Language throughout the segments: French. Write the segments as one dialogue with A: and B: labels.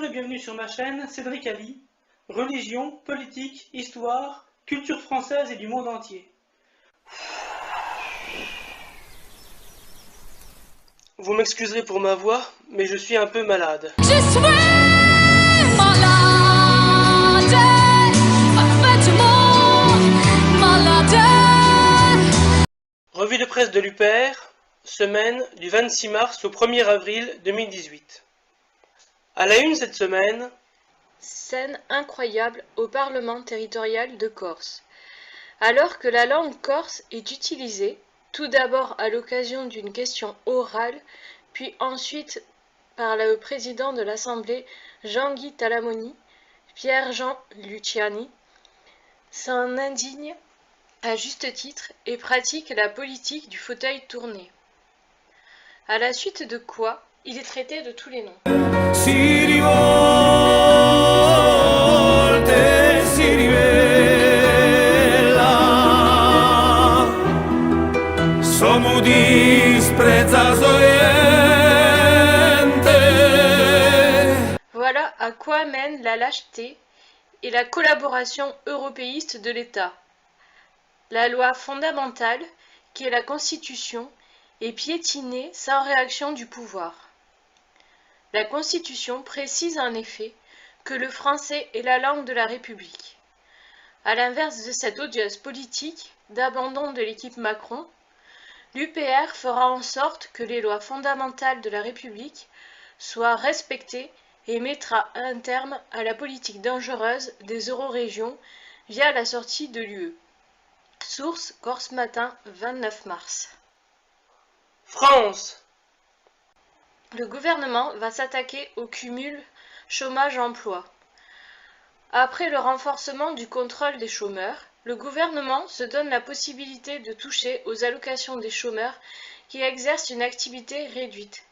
A: et bienvenue sur ma chaîne Cédric Ali, religion, politique, histoire, culture française et du monde entier. Vous m'excuserez pour ma voix, mais je suis un peu malade.
B: Je suis malade, malade.
A: Revue de presse de l'UPR, semaine du 26 mars au 1er avril 2018. À la une cette semaine,
C: scène incroyable au Parlement territorial de Corse. Alors que la langue corse est utilisée, tout d'abord à l'occasion d'une question orale, puis ensuite par le président de l'Assemblée Jean-Guy Talamoni, Pierre-Jean Luciani, s'en indigne à juste titre et pratique la politique du fauteuil tourné. À la suite de quoi, il est traité de tous les noms.
D: Si rivolte, si rivela, sommo disprezzato niente.
C: Voilà à quoi mène la lâcheté et la collaboration européiste de l'État. La loi fondamentale, qui est la Constitution, est piétinée sans réaction du pouvoir. La Constitution précise en effet que le français est la langue de la République. À l'inverse de cette odieuse politique d'abandon de l'équipe Macron, l'UPR fera en sorte que les lois fondamentales de la République soient respectées et mettra un terme à la politique dangereuse des eurorégions via la sortie de l'UE. Source Corse Matin, 29 mars.
A: France.
C: Le gouvernement va s'attaquer au cumul chômage-emploi. Après le renforcement du contrôle des chômeurs, le gouvernement se donne la possibilité de toucher aux allocations des chômeurs qui exercent une activité réduite.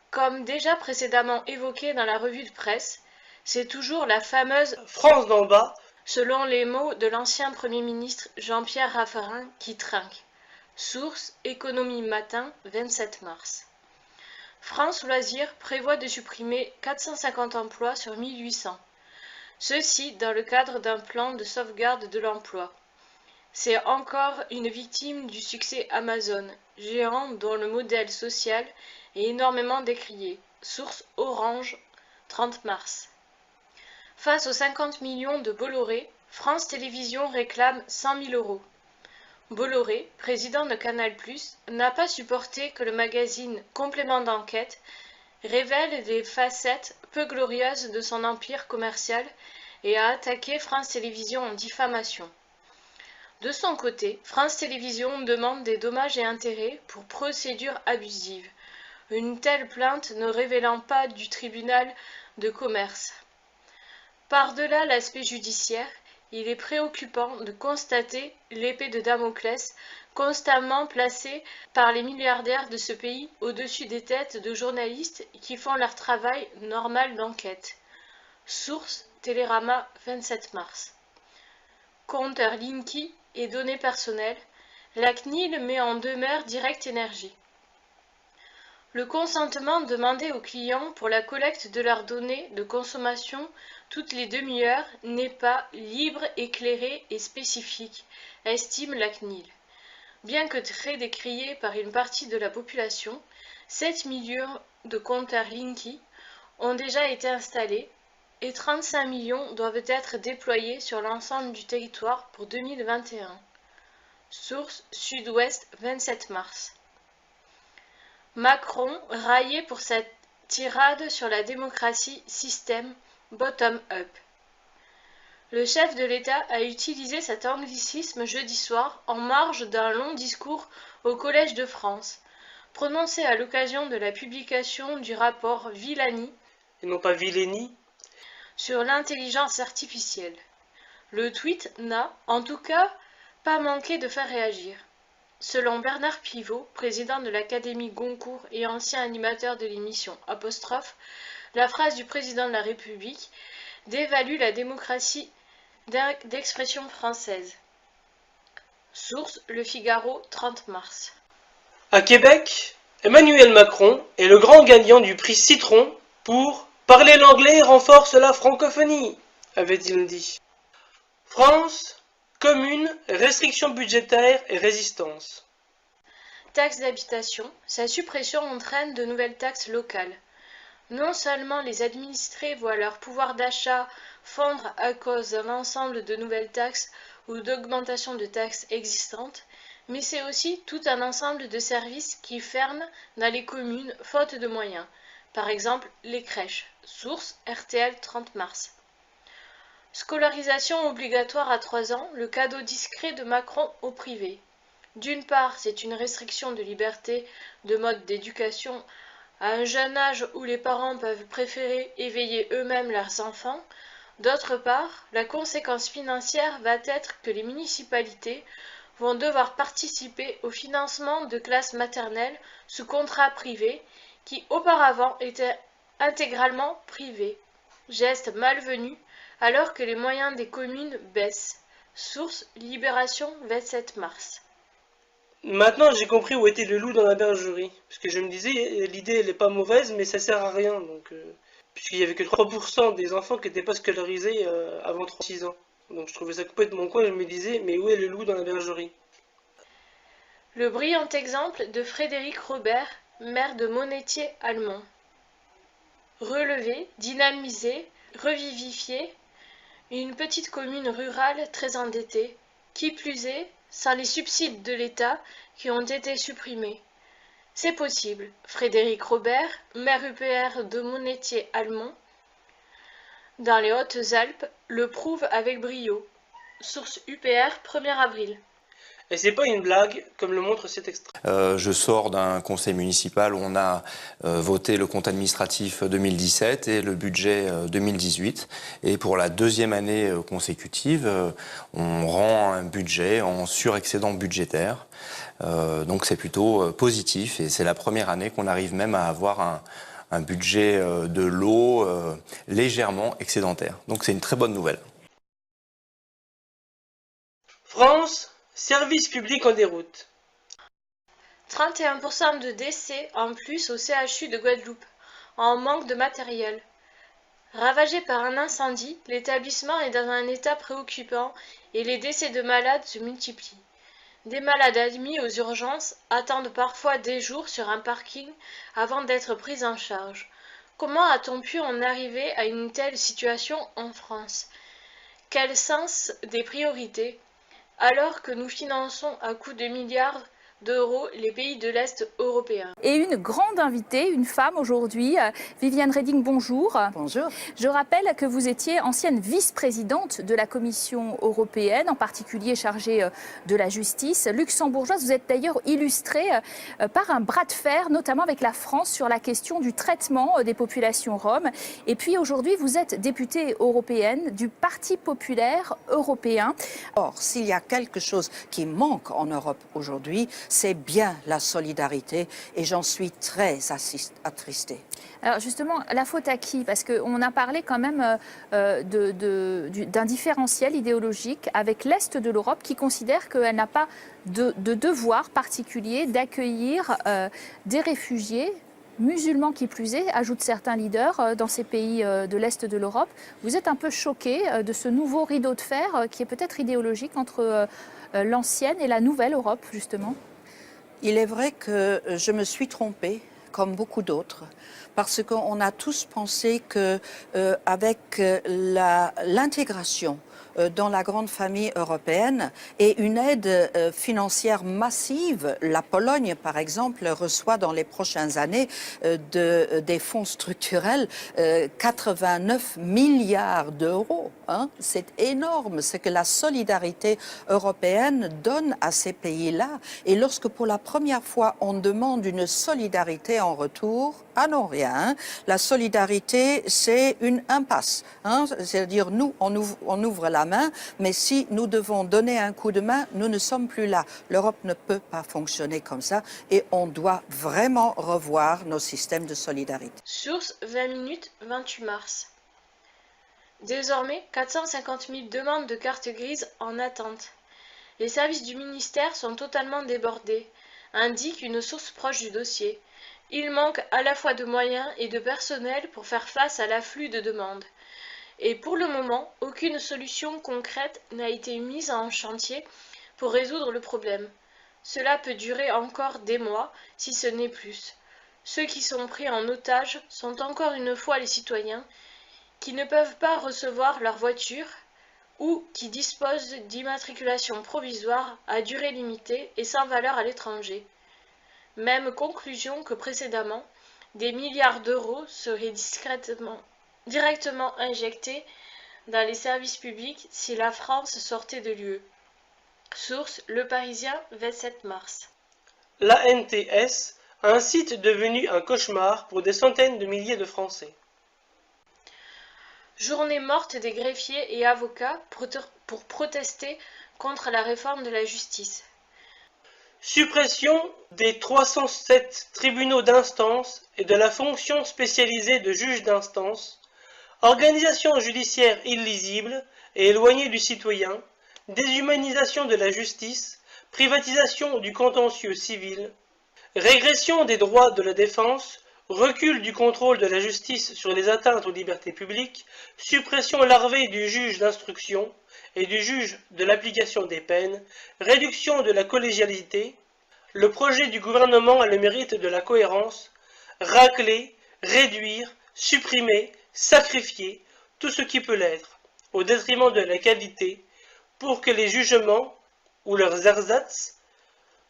C: Comme déjà précédemment évoqué dans la revue de presse, c'est toujours la fameuse
A: France d'en bas,
C: selon les mots de l'ancien Premier ministre Jean-Pierre Raffarin, qui trinque. Source Économie Matin, 27 mars. France Loisirs prévoit de supprimer 450 emplois sur 1800. Ceci dans le cadre d'un plan de sauvegarde de l'emploi. C'est encore une victime du succès Amazon, géant dont le modèle social est énormément décrié. Source Orange, 30 mars. Face aux 50 millions de Bolloré, France Télévisions réclame 100 000 euros. Bolloré, président de Canal+, n'a pas supporté que le magazine Complément d'enquête révèle des facettes peu glorieuses de son empire commercial et a attaqué France Télévisions en diffamation. De son côté, France Télévisions demande des dommages et intérêts pour procédure abusive, une telle plainte ne révélant pas du tribunal de commerce. Par-delà l'aspect judiciaire, il est préoccupant de constater l'épée de Damoclès constamment placée par les milliardaires de ce pays au-dessus des têtes de journalistes qui font leur travail normal d'enquête. Source Télérama, 27 mars. Compteur Linky et données personnelles, la CNIL met en demeure Direct Énergie. Le consentement demandé aux clients pour la collecte de leurs données de consommation toutes les demi-heures n'est pas libre, éclairé et spécifique, estime la CNIL. Bien que très décrié par une partie de la population, 7 millions de compteurs Linky ont déjà été installés et 35 millions doivent être déployés sur l'ensemble du territoire pour 2021. Source Sud-Ouest, 27 mars. Macron raillé pour sa tirade sur la démocratie système bottom-up. Le chef de l'État a utilisé cet anglicisme jeudi soir en marge d'un long discours au Collège de France, prononcé à l'occasion de la publication du rapport Villani,
A: et non pas Villeni,
C: sur l'intelligence artificielle. Le tweet n'a, en tout cas, pas manqué de faire réagir. Selon Bernard Pivot, président de l'Académie Goncourt et ancien animateur de l'émission Apostrophe, la phrase du président de la République dévalue la démocratie d'expression française. Source Le Figaro, 30 mars.
A: À Québec, Emmanuel Macron est le grand gagnant du prix Citron pour Parler l'anglais renforce la francophonie, avait-il dit. France, commune, restrictions budgétaires et résistance.
C: Taxe d'habitation, sa suppression entraîne de nouvelles taxes locales. Non seulement les administrés voient leur pouvoir d'achat fondre à cause d'un ensemble de nouvelles taxes ou d'augmentation de taxes existantes, mais c'est aussi tout un ensemble de services qui ferment dans les communes faute de moyens. Par exemple, les crèches. Source RTL 30 mars. Scolarisation obligatoire à 3 ans, le cadeau discret de Macron au privé. D'une part, c'est une restriction de liberté de mode d'éducation à un jeune âge où les parents peuvent préférer éveiller eux-mêmes leurs enfants. D'autre part, la conséquence financière va être que les municipalités vont devoir participer au financement de classes maternelles sous contrat privé qui auparavant étaient intégralement privées. Geste malvenu alors que les moyens des communes baissent. Source Libération 27 mars.
A: Maintenant, j'ai compris où était le loup dans la bergerie. Parce que je me disais, l'idée, elle est pas mauvaise, mais ça sert à rien. Donc, puisqu'il y avait que 3% des enfants qui n'étaient pas scolarisés avant 36 ans. Donc, je trouvais ça complètement con. Je me disais, mais où est le loup dans la bergerie?
C: Le brillant exemple de Frédéric Robert, maire de Monétier-Almont. Relever, dynamiser, revivifier une petite commune rurale très endettée, qui plus est, sans les subsides de l'État qui ont été supprimés. C'est possible. Frédéric Robert, maire UPR de Monétier-Almont, dans les Hautes-Alpes, le prouve avec brio. Source UPR, 1er avril.
A: Et c'est pas une blague, comme le montre cet extrait.
E: Je sors d'un conseil municipal où on a voté le compte administratif 2017 et le budget 2018. Et pour la deuxième année consécutive, on rend un budget en surexcédent budgétaire. Donc c'est plutôt positif et c'est la première année qu'on arrive même à avoir un budget de l'eau légèrement excédentaire. Donc c'est une très bonne nouvelle.
A: France, service public en déroute.
C: 31% de décès en plus au CHU de Guadeloupe, en manque de matériel. Ravagé par un incendie, l'établissement est dans un état préoccupant et les décès de malades se multiplient. Des malades admis aux urgences attendent parfois des jours sur un parking avant d'être pris en charge. Comment a-t-on pu en arriver à une telle situation en France? Quel sens des priorités, alors que nous finançons à coups de milliards d'euros les pays de l'Est européen?
F: Et une grande invitée, une femme aujourd'hui, Viviane Reding, bonjour.
G: Bonjour.
F: Je rappelle que vous étiez ancienne vice-présidente de la Commission européenne, en particulier chargée de la justice luxembourgeoise. Vous êtes d'ailleurs illustrée par un bras de fer, notamment avec la France, sur la question du traitement des populations roms. Et puis aujourd'hui, vous êtes députée européenne du Parti populaire européen.
G: Or, s'il y a quelque chose qui manque en Europe aujourd'hui, c'est bien la solidarité et j'en suis très attristée.
F: Alors justement, la faute à qui? Parce qu'on a parlé quand même d'un différentiel idéologique avec l'Est de l'Europe qui considère qu'elle n'a pas de devoir particulier d'accueillir des réfugiés musulmans qui plus est, ajoutent certains leaders dans ces pays de l'Est de l'Europe. Vous êtes un peu choqué de ce nouveau rideau de fer qui est peut-être idéologique entre l'ancienne et la nouvelle Europe, justement?
G: Il est vrai que je me suis trompée, comme beaucoup d'autres, parce qu'on a tous pensé qu'avec l'intégration dans la grande famille européenne et une aide financière massive, la Pologne, par exemple, reçoit dans les prochaines années des fonds structurels 89 milliards d'euros. Hein. C'est énorme ce que la solidarité européenne donne à ces pays-là. Et lorsque pour la première fois on demande une solidarité en retour, ah non, rien. Hein. La solidarité, c'est une impasse. Hein. C'est-à-dire, nous, on ouvre la main, mais si nous devons donner un coup de main, nous ne sommes plus là. L'Europe ne peut pas fonctionner comme ça et on doit vraiment revoir nos systèmes de solidarité.
C: Source 20 minutes, 28 mars. Désormais, 450 000 demandes de cartes grises en attente. Les services du ministère sont totalement débordés, indique une source proche du dossier. Il manque à la fois de moyens et de personnel pour faire face à l'afflux de demandes. Et pour le moment, aucune solution concrète n'a été mise en chantier pour résoudre le problème. Cela peut durer encore des mois, si ce n'est plus. Ceux qui sont pris en otage sont encore une fois les citoyens qui ne peuvent pas recevoir leur voiture ou qui disposent d'immatriculation provisoire à durée limitée et sans valeur à l'étranger. Même conclusion que précédemment, des milliards d'euros seraient directement injectés dans les services publics si la France sortait de l'UE. Source Le Parisien, 27 mars.
A: L'ANTS, un site devenu un cauchemar pour des centaines de milliers de Français.
C: Journée morte des greffiers et avocats pour protester contre la réforme de la justice.
A: Suppression des 307 tribunaux d'instance et de la fonction spécialisée de juge d'instance. Organisation judiciaire illisible et éloignée du citoyen. Déshumanisation de la justice. Privatisation du contentieux civil. Régression des droits de la défense. Recul du contrôle de la justice sur les atteintes aux libertés publiques, suppression larvée du juge d'instruction et du juge de l'application des peines, réduction de la collégialité. Le projet du gouvernement a le mérite de la cohérence, racler, réduire, supprimer, sacrifier, tout ce qui peut l'être, au détriment de la qualité, pour que les jugements, ou leurs ersatz,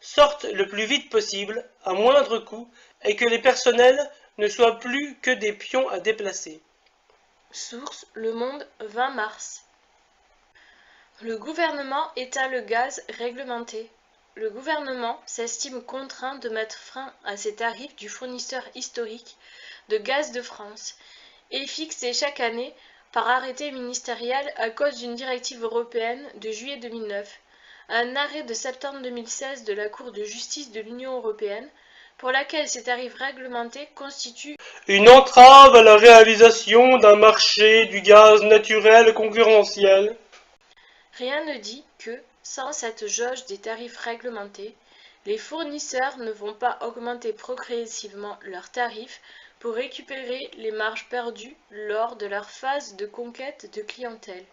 A: sortent le plus vite possible, à moindre coût, et que les personnels ne soient plus que des pions à déplacer.
C: Source Le Monde, 20 mars. Le gouvernement éteint le gaz réglementé. Le gouvernement s'estime contraint de mettre fin à ces tarifs du fournisseur historique de gaz de France et fixé chaque année par arrêté ministériel à cause d'une directive européenne de juillet 2009, un arrêt de septembre 2016 de la Cour de justice de l'Union européenne pour laquelle ces tarifs réglementés constituent
A: une entrave à la réalisation d'un marché du gaz naturel concurrentiel.
C: Rien ne dit que, sans cette jauge des tarifs réglementés, les fournisseurs ne vont pas augmenter progressivement leurs tarifs pour récupérer les marges perdues lors de leur phase de conquête de clientèle.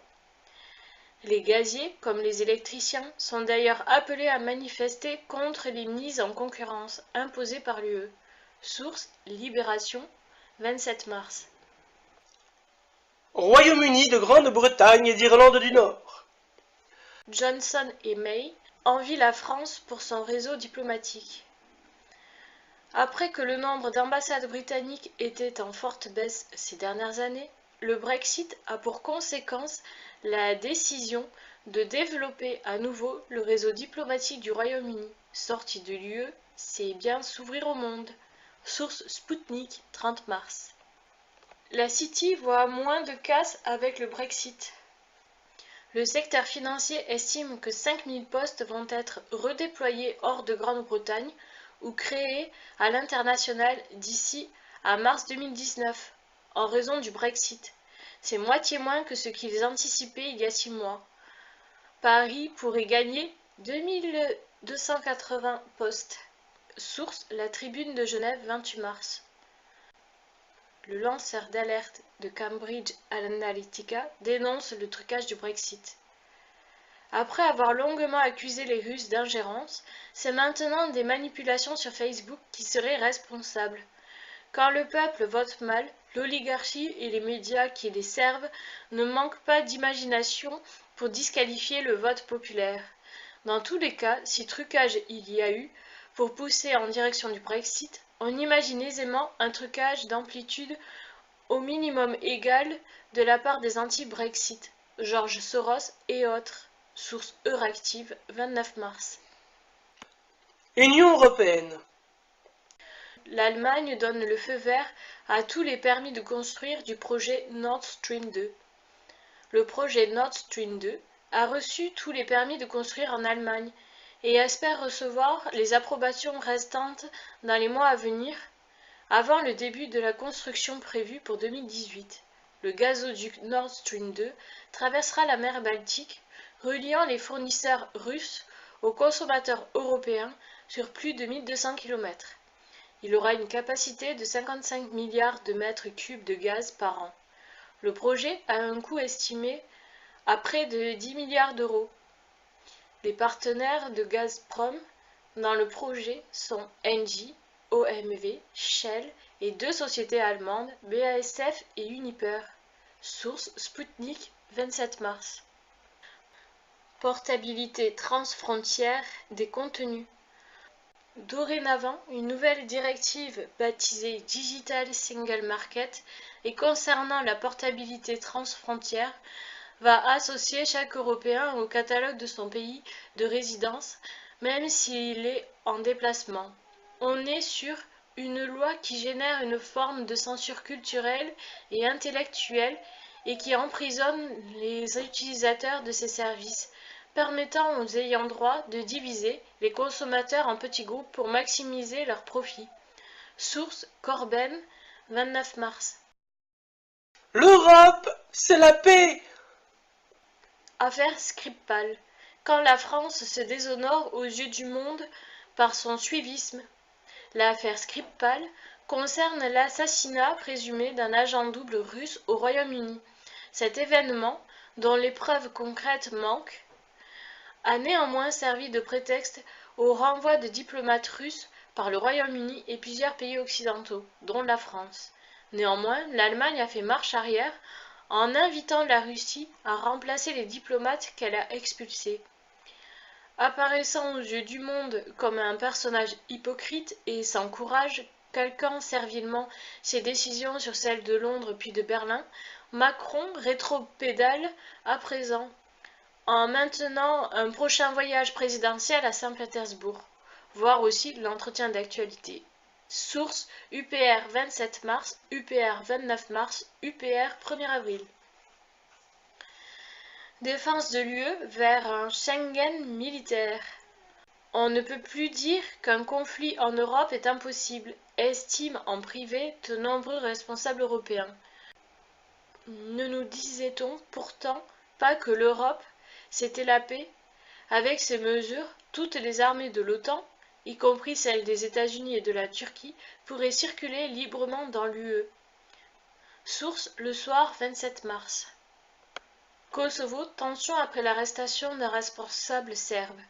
C: Les gaziers, comme les électriciens, sont d'ailleurs appelés à manifester contre les mises en concurrence imposées par l'UE. Source Libération, 27 mars.
A: Royaume-Uni de Grande-Bretagne et d'Irlande du Nord.
C: Johnson et May envient la France pour son réseau diplomatique. Après que le nombre d'ambassades britanniques était en forte baisse ces dernières années, le Brexit a pour conséquence la décision de développer à nouveau le réseau diplomatique du Royaume-Uni. Sorti de l'UE, c'est bien s'ouvrir au monde. Source Sputnik, 30 mars. La City voit moins de casse avec le Brexit. Le secteur financier estime que 5000 postes vont être redéployés hors de Grande-Bretagne ou créés à l'international d'ici à mars 2019, en raison du Brexit. C'est moitié moins que ce qu'ils anticipaient il y a 6 mois. Paris pourrait gagner 2280 postes. Source La Tribune de Genève, 28 mars. Le lanceur d'alerte de Cambridge Analytica dénonce le trucage du Brexit. Après avoir longuement accusé les Russes d'ingérence, c'est maintenant des manipulations sur Facebook qui seraient responsables. Quand le peuple vote mal, l'oligarchie et les médias qui les servent ne manquent pas d'imagination pour disqualifier le vote populaire. Dans tous les cas, si trucage il y a eu, pour pousser en direction du Brexit, on imagine aisément un trucage d'amplitude au minimum égal de la part des anti-Brexit, George Soros et autres. Source Euractiv, 29 mars.
A: Union européenne.
C: L'Allemagne donne le feu vert à tous les permis de construire du projet Nord Stream 2. Le projet Nord Stream 2 a reçu tous les permis de construire en Allemagne et espère recevoir les approbations restantes dans les mois à venir, avant le début de la construction prévue pour 2018. Le gazoduc Nord Stream 2 traversera la mer Baltique, reliant les fournisseurs russes aux consommateurs européens sur plus de 1200 km. Il aura une capacité de 55 milliards de mètres cubes de gaz par an. Le projet a un coût estimé à près de 10 milliards d'euros. Les partenaires de Gazprom dans le projet sont Engie, OMV, Shell et 2 sociétés allemandes, BASF et Uniper. Source Sputnik, 27 mars. Portabilité transfrontière des contenus. Dorénavant, une nouvelle directive baptisée Digital Single Market et concernant la portabilité transfrontière va associer chaque Européen au catalogue de son pays de résidence, même s'il est en déplacement. On est sur une loi qui génère une forme de censure culturelle et intellectuelle et qui emprisonne les utilisateurs de ces services, permettant aux ayants droit de diviser les consommateurs en petits groupes pour maximiser leurs profits. Source Corben, 29 mars.
A: L'Europe, c'est la paix!
C: Affaire Skripal. Quand la France se déshonore aux yeux du monde par son suivisme. L'affaire Skripal concerne l'assassinat présumé d'un agent double russe au Royaume-Uni. Cet événement, dont les preuves concrètes manquent, a néanmoins servi de prétexte au renvoi de diplomates russes par le Royaume-Uni et plusieurs pays occidentaux, dont la France. Néanmoins, l'Allemagne a fait marche arrière en invitant la Russie à remplacer les diplomates qu'elle a expulsés. Apparaissant aux yeux du monde comme un personnage hypocrite et sans courage, calquant servilement ses décisions sur celles de Londres puis de Berlin, Macron rétropédale à présent en maintenant un prochain voyage présidentiel à Saint-Pétersbourg, voire aussi l'entretien d'actualité. Source UPR 27 mars, UPR 29 mars, UPR 1er avril. Défense de l'UE vers un Schengen militaire. On ne peut plus dire qu'un conflit en Europe est impossible, estiment en privé de nombreux responsables européens. Ne nous disait-on pourtant pas que l'Europe, c'était la paix? Avec ces mesures, toutes les armées de l'OTAN, y compris celles des États-Unis et de la Turquie, pourraient circuler librement dans l'UE. Source Le Soir, 27 mars. Kosovo, tension après l'arrestation d'un responsable serbe.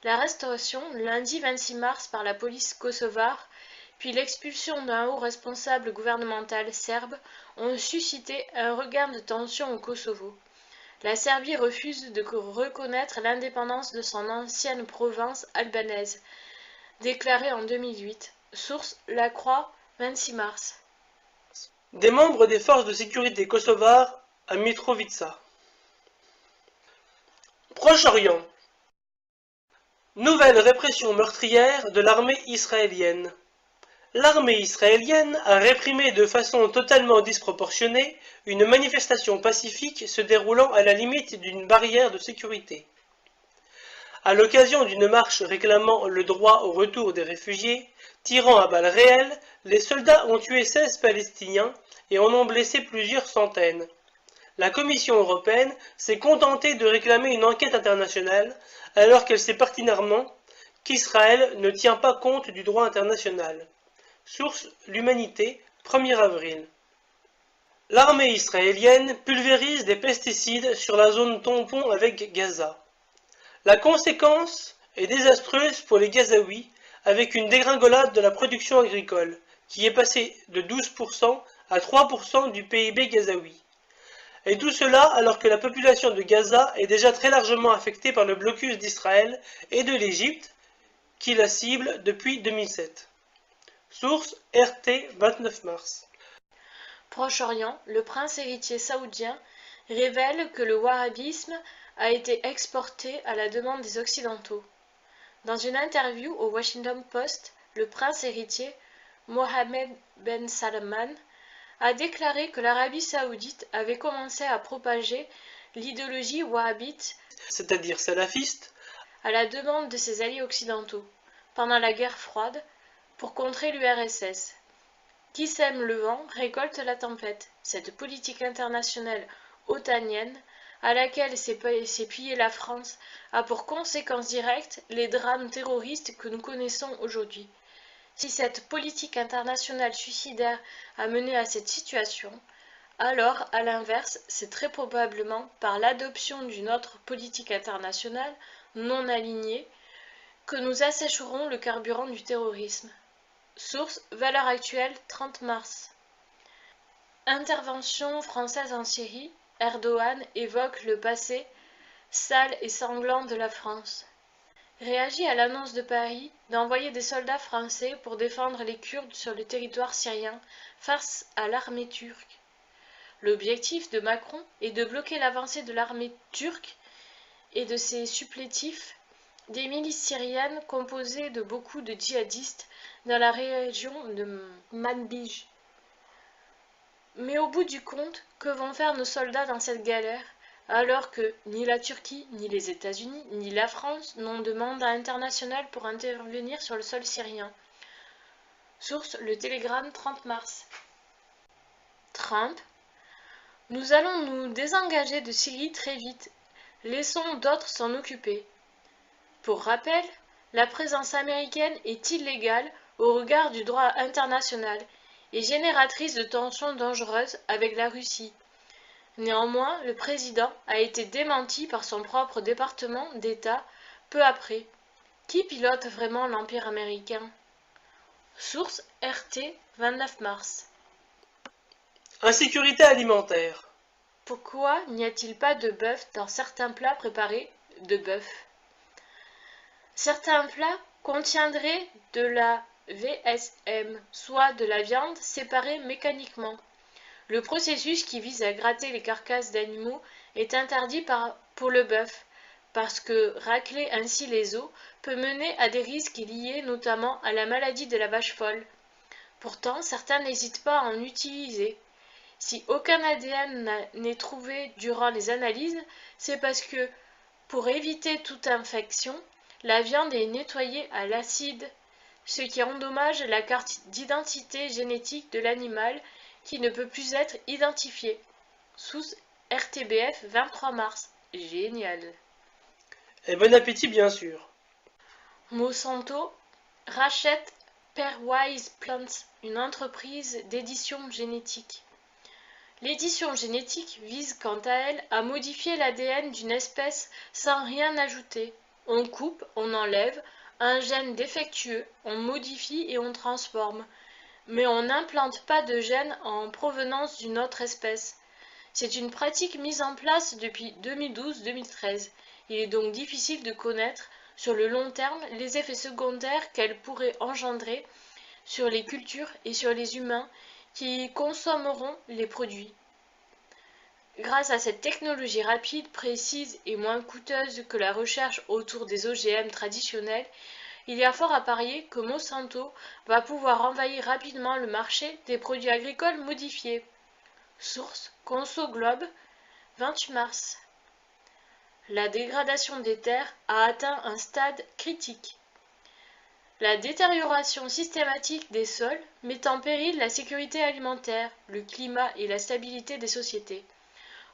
C: L'arrestation, lundi 26 mars, par la police kosovare, puis l'expulsion d'un haut responsable gouvernemental serbe ont suscité un regain de tension au Kosovo. La Serbie refuse de reconnaître l'indépendance de son ancienne province albanaise, déclarée en 2008. Source La Croix, 26 mars.
A: Des membres des forces de sécurité kosovares à Mitrovica. Proche-Orient. Nouvelle répression meurtrière de l'armée israélienne. L'armée israélienne a réprimé de façon totalement disproportionnée une manifestation pacifique se déroulant à la limite d'une barrière de sécurité. À l'occasion d'une marche réclamant le droit au retour des réfugiés, tirant à balles réelles, les soldats ont tué 16 Palestiniens et en ont blessé plusieurs centaines. La Commission européenne s'est contentée de réclamer une enquête internationale, alors qu'elle sait pertinemment qu'Israël ne tient pas compte du droit international. Source L'Humanité, 1er avril. L'armée israélienne pulvérise des pesticides sur la zone tampon avec Gaza. La conséquence est désastreuse pour les Gazaouis, avec une dégringolade de la production agricole, qui est passée de 12% à 3% du PIB gazaoui. Et tout cela alors que la population de Gaza est déjà très largement affectée par le blocus d'Israël et de l'Égypte, qui la cible depuis 2007. Source RT 29 mars.
C: Proche-Orient, le prince héritier saoudien révèle que le wahhabisme a été exporté à la demande des Occidentaux. Dans une interview au Washington Post, le prince héritier Mohammed Ben Salman a déclaré que l'Arabie saoudite avait commencé à propager l'idéologie wahhabite,
A: c'est-à-dire salafiste,
C: à la demande de ses alliés occidentaux, pendant la guerre froide, pour contrer l'URSS. Qui sème le vent récolte la tempête. Cette politique internationale otanienne, à laquelle s'est pliée la France, a pour conséquence directe les drames terroristes que nous connaissons aujourd'hui. Si cette politique internationale suicidaire a mené à cette situation, alors, à l'inverse, c'est très probablement par l'adoption d'une autre politique internationale non alignée que nous assécherons le carburant du terrorisme. Source, Valeurs actuelles, 30 mars. Intervention française en Syrie, Erdogan évoque le passé sale et sanglant de la France. Réagit à l'annonce de Paris d'envoyer des soldats français pour défendre les Kurdes sur le territoire syrien face à l'armée turque. L'objectif de Macron est de bloquer l'avancée de l'armée turque et de ses supplétifs, des milices syriennes composées de beaucoup de djihadistes dans la région de Manbij. Mais au bout du compte, que vont faire nos soldats dans cette galère, alors que ni la Turquie, ni les États-Unis, ni la France n'ont de mandat international pour intervenir sur le sol syrien? Source, le Télégramme, 30 mars. Trump. Nous allons nous désengager de Syrie très vite. Laissons d'autres s'en occuper. Pour rappel, la présence américaine est illégale au regard du droit international et génératrice de tensions dangereuses avec la Russie. Néanmoins, le président a été démenti par son propre département d'État peu après. Qui pilote vraiment l'Empire américain? Source RT, 29 mars.
A: Insécurité alimentaire.
C: Pourquoi n'y a-t-il pas de bœuf dans certains plats préparés de bœuf? Certains plats contiendraient de la VSM, soit de la viande séparée mécaniquement. Le processus qui vise à gratter les carcasses d'animaux est interdit pour le bœuf, parce que racler ainsi les os peut mener à des risques liés notamment à la maladie de la vache folle. Pourtant, certains n'hésitent pas à en utiliser. Si aucun ADN n'est trouvé durant les analyses, c'est parce que, pour éviter toute infection, la viande est nettoyée à l'acide, ce qui endommage la carte d'identité génétique de l'animal qui ne peut plus être identifié. Sous RTBF, 23 mars. Génial.
A: Et bon appétit, bien sûr.
C: Monsanto rachète Pairwise Plants, une entreprise d'édition génétique. L'édition génétique vise quant à elle à modifier l'ADN d'une espèce sans rien ajouter. On coupe, on enlève un gène défectueux, on modifie et on transforme. Mais on n'implante pas de gène en provenance d'une autre espèce. C'est une pratique mise en place depuis 2012-2013. Il est donc difficile de connaître sur le long terme les effets secondaires qu'elle pourrait engendrer sur les cultures et sur les humains qui consommeront les produits. Grâce à cette technologie rapide, précise et moins coûteuse que la recherche autour des OGM traditionnels, il y a fort à parier que Monsanto va pouvoir envahir rapidement le marché des produits agricoles modifiés. Source Conso Globe, 28 mars. La dégradation des terres a atteint un stade critique. La détérioration systématique des sols met en péril la sécurité alimentaire, le climat et la stabilité des sociétés.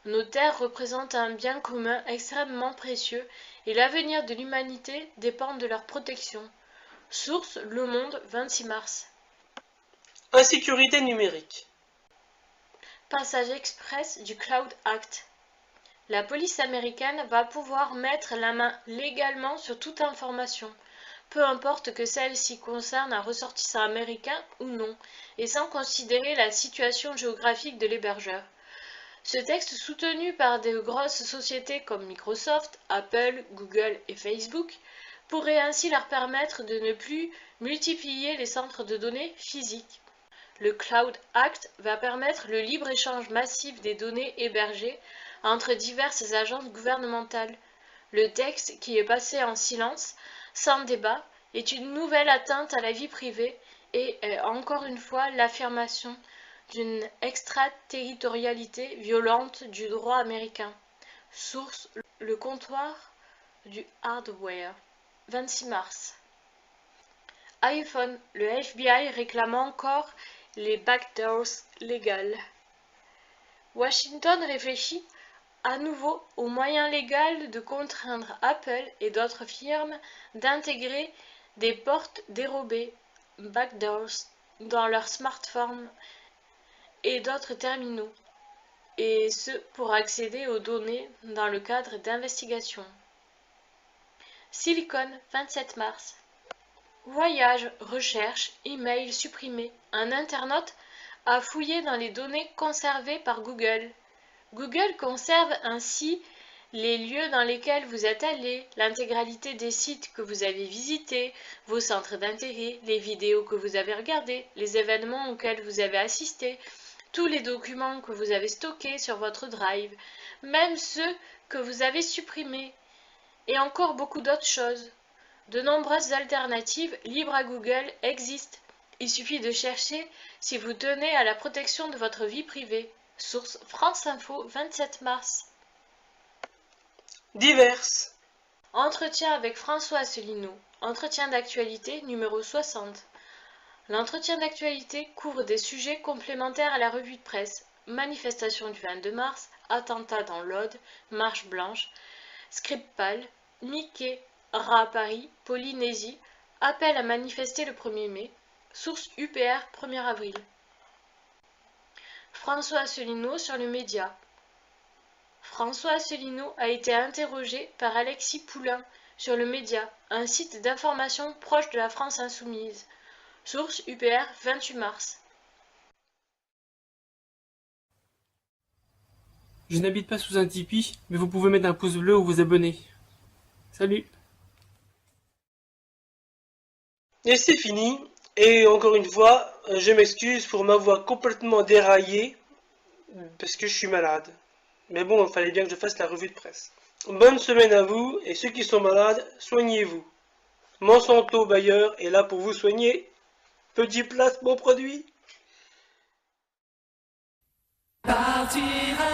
C: Nos terres représentent un bien commun extrêmement précieux et l'avenir de l'humanité dépend de leur protection. Source Le Monde, 26 mars.
A: Insécurité numérique.
C: Passage express du Cloud Act. La police américaine va pouvoir mettre la main légalement sur toute information, peu importe que celle-ci concerne un ressortissant américain ou non, et sans considérer la situation géographique de l'hébergeur. Ce texte, soutenu par de grosses sociétés comme Microsoft, Apple, Google et Facebook, pourrait ainsi leur permettre de ne plus multiplier les centres de données physiques. Le Cloud Act va permettre le libre-échange massif des données hébergées entre diverses agences gouvernementales. Le texte, qui est passé en silence, sans débat, est une nouvelle atteinte à la vie privée et est encore une fois l'affirmation d'une extraterritorialité violente du droit américain. Source Le comptoir du hardware, 26 mars. iPhone, le FBI réclame encore les backdoors légales. Washington réfléchit à nouveau au moyen légal de contraindre Apple et d'autres firmes d'intégrer des portes dérobées backdoors dans leurs smartphones et d'autres terminaux, et ce pour accéder aux données dans le cadre d'investigations. Silicon, 27 mars. Voyage, recherche, email supprimés. Un internaute a fouillé dans les données conservées par Google. Google conserve ainsi les lieux dans lesquels vous êtes allé, l'intégralité des sites que vous avez visités, vos centres d'intérêt, les vidéos que vous avez regardées, les événements auxquels vous avez assisté, tous les documents que vous avez stockés sur votre drive, même ceux que vous avez supprimés, et encore beaucoup d'autres choses. De nombreuses alternatives libres à Google existent. Il suffit de chercher si vous tenez à la protection de votre vie privée. Source France Info, 27 mars.
A: Diverses.
C: Entretien avec François Asselineau. Entretien d'actualité numéro 60. L'entretien d'actualité couvre des sujets complémentaires à la revue de presse. Manifestation du 22 mars, attentat dans l'Aude, marche blanche, Skripal, Mickey, Rat à Paris, Polynésie, appel à manifester le 1er mai, source UPR 1er avril. François Asselineau sur le média. François Asselineau a été interrogé par Alexis Poulain sur le média, un site d'information proche de la France insoumise. Source UPR 28 mars.
H: Je n'habite pas sous un Tipeee, mais vous pouvez mettre un pouce bleu ou vous abonner. Salut!
A: Et c'est fini. Et encore une fois, je m'excuse pour ma voix complètement déraillée, parce que je suis malade. Mais bon, il fallait bien que je fasse la revue de presse. Bonne semaine à vous, et ceux qui sont malades, soignez-vous. Monsanto Bayer est là pour vous soigner. Petit placement produit.
D: Partira